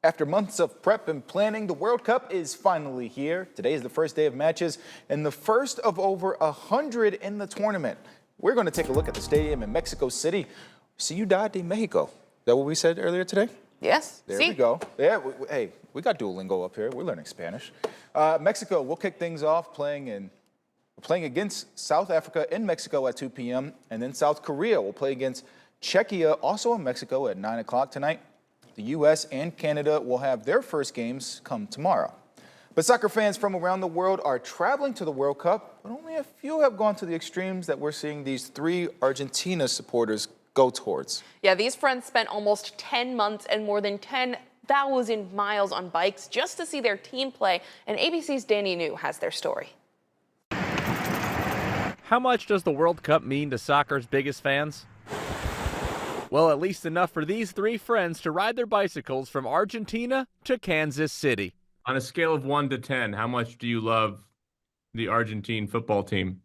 After months of prep and planning, the World Cup is finally here. Today is the first day of matches and the first of over 100 in the tournament. We're going to take a look at the stadium in Mexico City, Ciudad de Mexico. Is that what we said earlier today? Yes. There we go. Yeah, hey, we got Duolingo up here. We're learning Spanish. Mexico, we'll kick things off playing against South Africa in Mexico at 2 p.m. And then South Korea will play against Czechia, also in Mexico at 9 o'clock tonight. The U.S. and Canada will have their first games come tomorrow. But soccer fans from around the world are traveling to the World Cup, but only a few have gone to the extremes that we're seeing these three Argentina supporters go towards. Yeah, these friends spent almost 10 months and more than 10,000 miles on bikes just to see their team play, and ABC's Danny New has their story. How much does the World Cup mean to soccer's biggest fans? Well, at least enough for these three friends to ride their bicycles from Argentina to Kansas City. On a scale of 1 to 10, how much do you love the Argentine football team?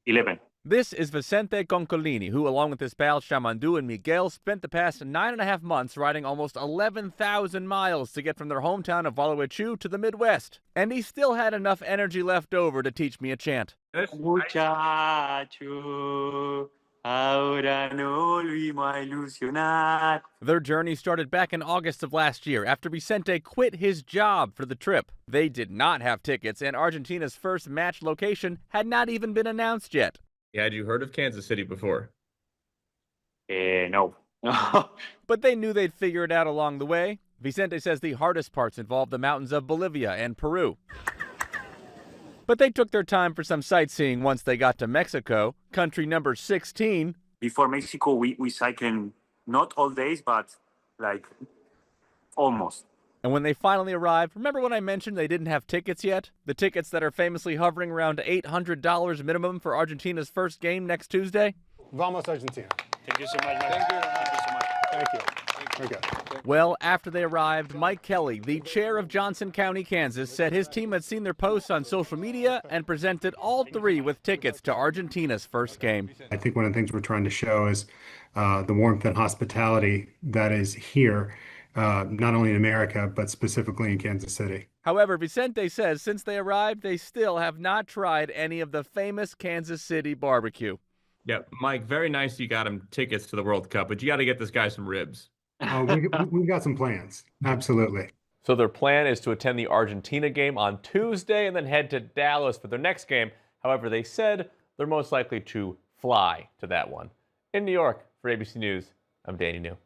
11. This is Vicente Concolini, who, along with his pals Shamandu and Miguel, spent the past 9.5 months riding almost 11,000 miles to get from their hometown of Gualeguaychú to the Midwest. And he still had enough energy left over to teach me a chant. Muchacho, ahora no volvimos a ilusionar. Their journey started back in August of last year after Vicente quit his job for the trip. They did not have tickets, and Argentina's first match location had not even been announced yet. Had you heard of Kansas City before? No. But they knew they'd figure it out along the way. Vicente says the hardest parts involved the mountains of Bolivia and Peru. But they took their time for some sightseeing once they got to Mexico, country number 16. Before Mexico, we cycling not all days, but like almost. And when they finally arrived, remember when I mentioned they didn't have tickets yet? The tickets that are famously hovering around $800 minimum for Argentina's first game next Tuesday? Vamos Argentina. Thank you so much. Thank you. Thank you so much. Thank you. Okay. Well, after they arrived, Mike Kelly, the chair of Johnson County, Kansas, said his team had seen their posts on social media and presented all three with tickets to Argentina's first game. I think one of the things we're trying to show is the warmth and hospitality that is here, not only in America, but specifically in Kansas City. However, Vicente says since they arrived, they still have not tried any of the famous Kansas City barbecue. Yeah, Mike, very nice you got him tickets to the World Cup, but you got to get this guy some ribs. We've got some plans. Absolutely. So their plan is to attend the Argentina game on Tuesday and then head to Dallas for their next game. However, they said they're most likely to fly to that one. In New York, for ABC News, I'm Danny New.